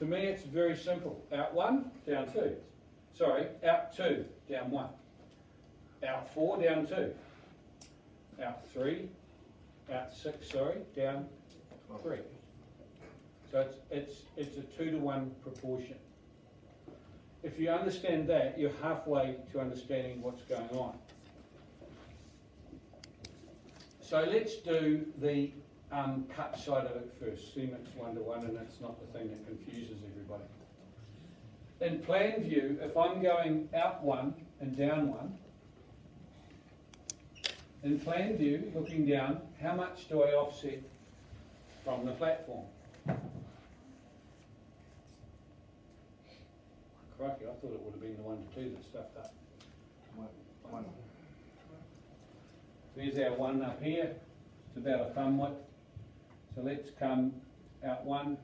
To me, it's very simple. Out 1, down 2. Sorry, out 2, down 1. Out 4, down 2. Out 3, out 6, sorry, down 3. So it's a 2 to 1 proportion. If you understand that, you're halfway to understanding what's going on. So let's do the cut side of it first. Seem it's 1 to 1 and it's not the thing that confuses everybody. In plan view, if I'm going out 1 and down 1, in plan view, looking down, how much do I offset from the platform? Crikey, I thought it would have been the 1 to 2 that stuffed up. 1. There's our 1 up here. It's about a thumb width. So let's come out 1.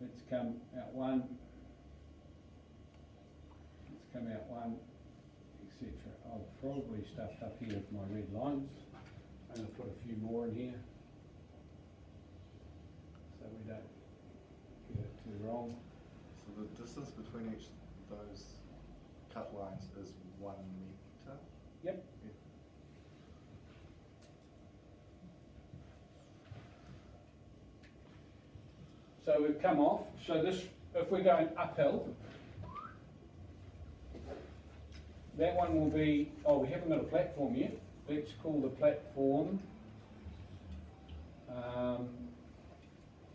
Let's come out 1. Let's come out 1, etc. I've probably stuffed up here with my red lines. I'm going to put a few more in here so we don't get it too wrong. So the distance between each of those cut lines is 1 metre? Yep. Yeah. So we've come off. So this, if we're going uphill, that one will be, oh, we haven't got a platform yet. Let's call the platform,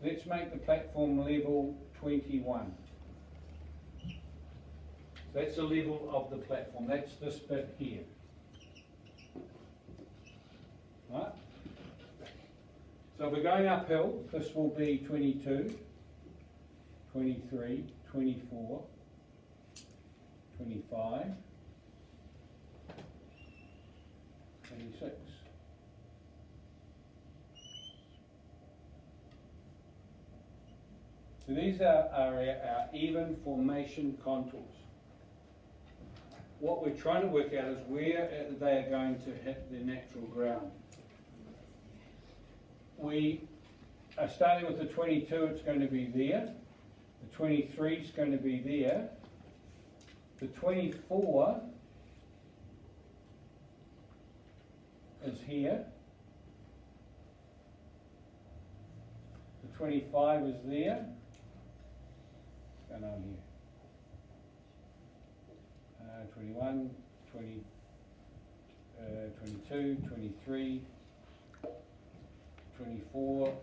let's make the platform level 21. So that's the level of the platform. That's this bit here. Right? So if we're going uphill, this will be 22, 23, 24, 25, 26. So these are our even formation contours. What we're trying to work out is where they are going to hit the natural ground. We are starting with the 22, it's going to be there. The 23 is going to be there. The 24 is here. The 25 is there. What's going on here? 21, 20, 22, 23, 24,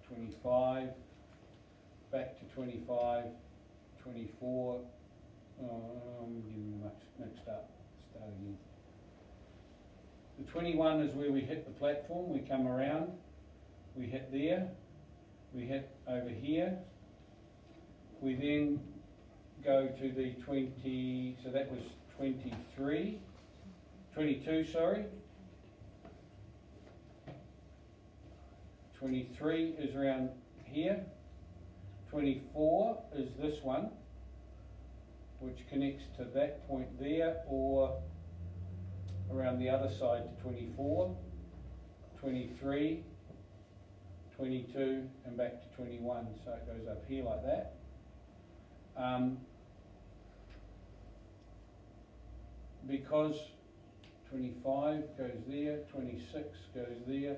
25, back to 25, 24, I'm getting mixed up, start again. The 21 is where we hit the platform, we come around, we hit there, we hit over here, we then go to the 20, so that was 23, 22, sorry. 23 is around here. 24 is this one, which connects to that point there, or around the other side to 24, 23, 22, and back to 21. So it goes up here like that. Because 25 goes there, 26 goes there.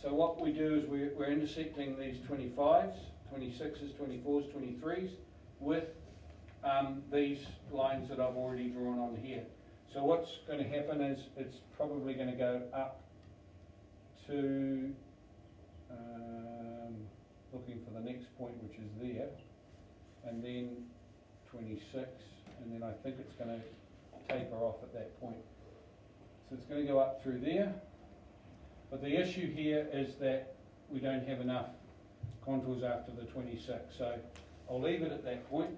So what we do is we're intersecting these 25s, 26s, 24s, 23s with these lines that I've already drawn on here. So what's going to happen is it's probably going to go up to, looking for the next point, which is there, and then 26, and then I think it's going to taper off at that point. So it's going to go up through there. But the issue here is that we don't have enough contours after the 26, so I'll leave it at that point.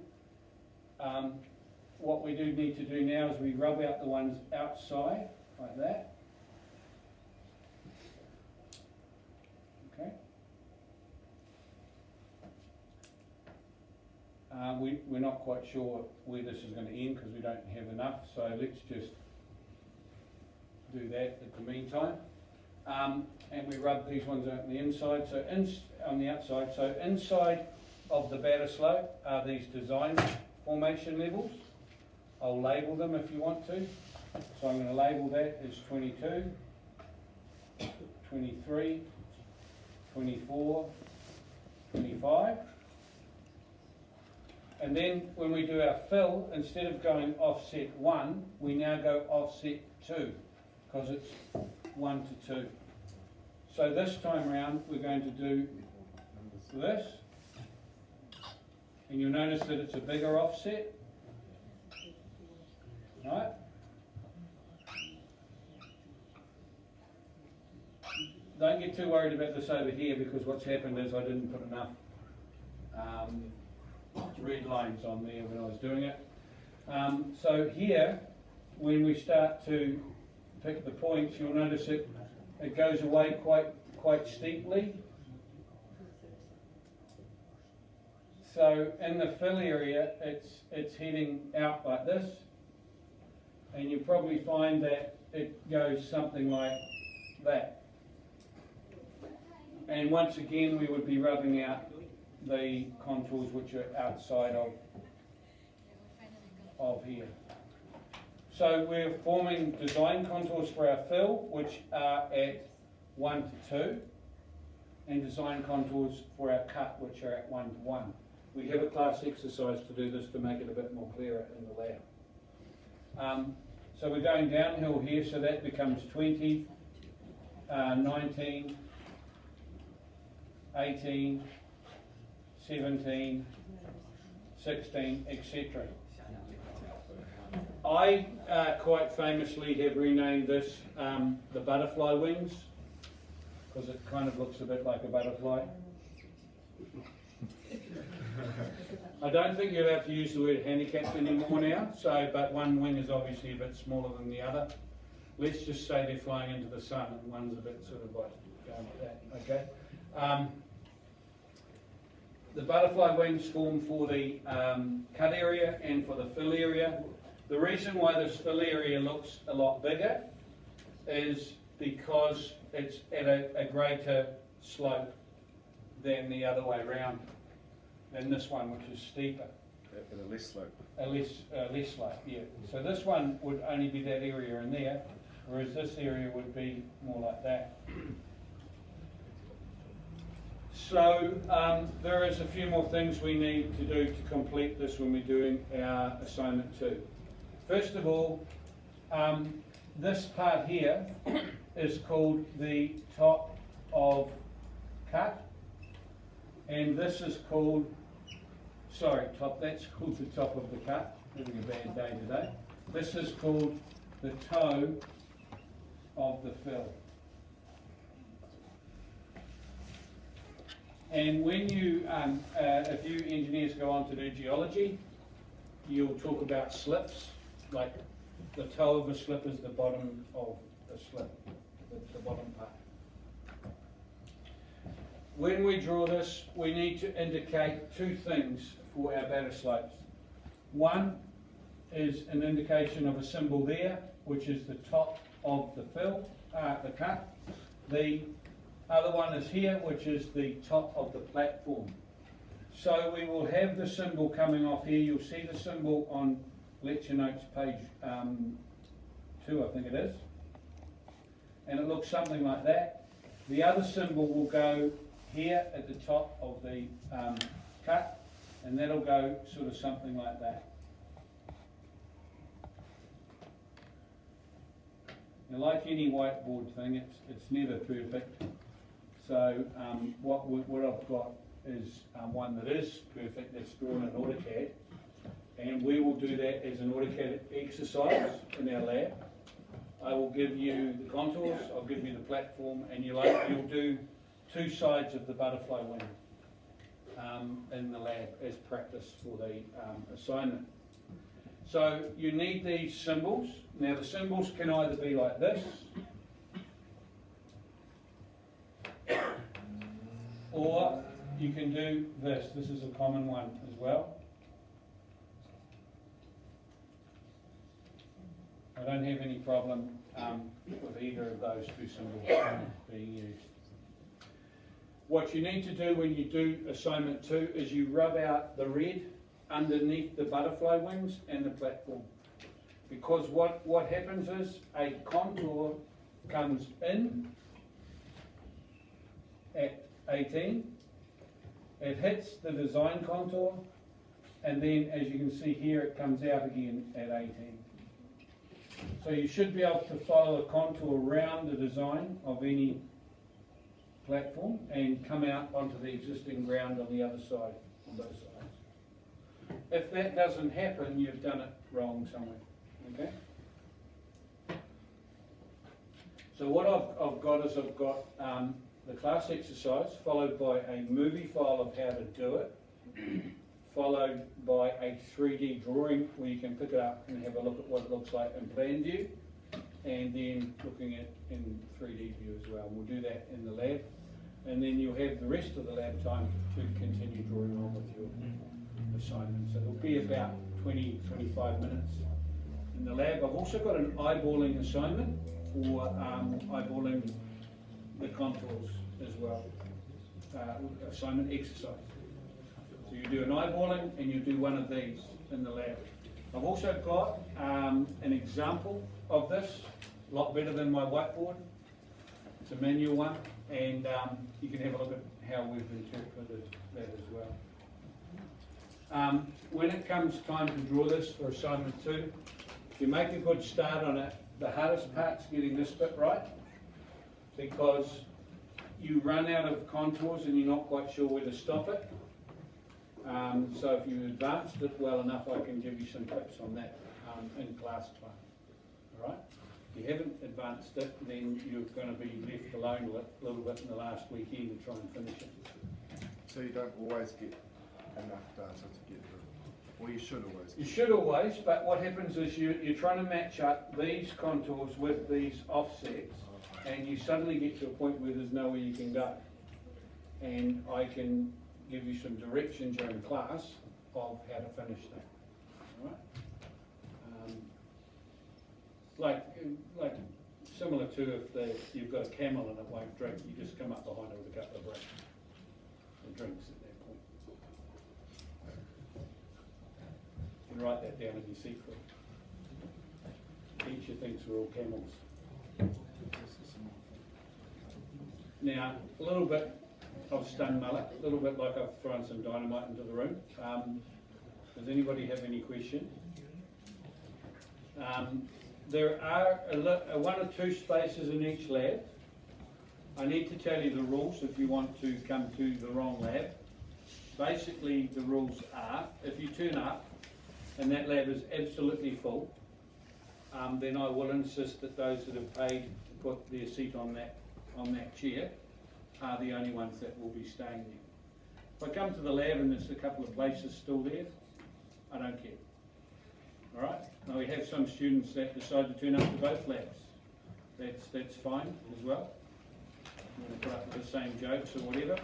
What we do need to do now is we rub out the ones outside, like that. Okay. We're not quite sure where this is going to end because we don't have enough, so let's just do that at the meantime. and we rub these ones out on the inside, on the outside. So inside of the batter slope are these design formation levels. I'll label them if you want to. So I'm going to label that as 22, 23, 24, 25. And then when we do our fill, instead of going offset 1, we now go offset 2, because it's 1 to 2. So this time round we're going to do this, and you'll notice that it's a bigger offset, right? Don't get too worried about this over here, because what's happened is I didn't put enough red lines on there when I was doing it. So here, when we start to pick the points, you'll notice it goes away quite steeply. So in the fill area, it's heading out like this, and you probably find that it goes something like that. And once again, we would be rubbing out the contours which are outside of here. So we're forming design contours for our fill, which are at 1 to 2, and design contours for our cut, which are at 1 to 1. We have a class exercise to do this to make it a bit more clearer in the lab. So we're going downhill here, so that becomes 20, 19, 18, 17, 16, etc. I quite famously have renamed this the butterfly wings, because it kind of looks a bit like a butterfly. I don't think you'll have to use the word handicapped anymore now, but one wing is obviously a bit smaller than the other. Let's just say they're flying into the sun and one's a bit sort of like going like that, okay? The butterfly wings form for the cut area and for the fill area. The reason why this fill area looks a lot bigger is because it's at a greater slope than the other way around, than this one, which is steeper. At a less slope. A less slope, yeah. So this one would only be that area in there, whereas this area would be more like that. So there is a few more things we need to do to complete this when we're doing our assignment 2. First of all, this part here is called the top of cut, and this is called, that's called the top of the cut. Having a bad day today. This is called the toe of the fill. And when you, if you engineers go on to do geology, you'll talk about slips, like the toe of a slip is the bottom of a slip, the bottom part. When we draw this, we need to indicate 2 things for our batter slopes. One is an indication of a symbol there, which is the top of the fill, the cut. The other one is here, which is the top of the platform. So we will have the symbol coming off here. You'll see the symbol on lecture notes page 2, I think it is. And it looks something like that. The other symbol will go here at the top of the cut, and that'll go sort of something like that. Now, like any whiteboard thing, it's never perfect. So what I've got is one that is perfect, that's drawn in AutoCAD, and we will do that as an AutoCAD exercise in our lab. I will give you the contours, I'll give you the platform, and you'll do 2 sides of the butterfly wing in the lab as practice for the assignment. So you need these symbols. Now the symbols can either be like this, or you can do this. This is a common one as well. I don't have any problem with either of those two symbols being used. What you need to do when you do assignment 2 is you rub out the red underneath the butterfly wings and the platform. Because what happens is a contour comes in at 18, it hits the design contour, and then as you can see here it comes out again at 18. So you should be able to follow the contour around the design of any platform and come out onto the existing ground on the other side, on both sides. If that doesn't happen, you've done it wrong somewhere, okay? So what I've got is I've got the class exercise followed by a movie file of how to do it, followed by a 3D drawing where you can pick it up and have a look at what it looks like in plan view, and then looking at in 3D view as well. We'll do that in the lab, and then you'll have the rest of the lab time to continue drawing on with your assignment. So it'll be about 20-25 minutes in the lab. I've also got an eyeballing assignment for eyeballing the contours as well, assignment exercise. So you do an eyeballing and you do one of these in the lab. I've also got an example of this, a lot better than my whiteboard. It's a manual one, and you can have a look at how we've interpreted that as well. When it comes time to draw this for assignment 2, if you make a good start on it, the hardest part's getting this bit right, because you run out of contours and you're not quite sure where to stop it. So if you advanced it well enough, I can give you some tips on that in class time. All right? If you haven't advanced it, then you're going to be left alone a little bit in the last weekend to try and finish it. So you don't always get enough data to get through. Well, you should always. You should always, but what happens is you're trying to match up these contours with these offsets, and you suddenly get to a point where there's nowhere you can go. And I can give you some direction during class of how to finish that. All right? Like similar to if you've got a camel and it won't drink, you just come up behind it with a couple of breaks. It drinks at that point. You can write that down in your secret. Teacher thinks we're all camels. Now, a little bit of stun mullet, a little bit like I've thrown some dynamite into the room. Does anybody have any questions? There are one or two spaces in each lab. I need to tell you the rules if you want to come to the wrong lab. Basically, the rules are, if you turn up and that lab is absolutely full, then I will insist that those that have paid to put their seat on that chair are the only ones that will be staying there. If I come to the lab and there's a couple of places still there, I don't care. All right? Now we have some students that decide to turn up to both labs. That's fine as well. I'm going to put up with the same jokes or whatever.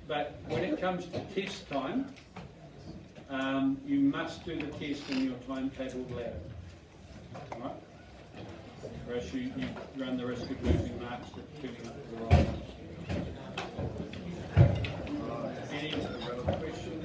But when it comes to test time, you must do the test in your timetabled lab. All right? Or else you run the risk of losing marks that turning up to the wrong ones. Any questions?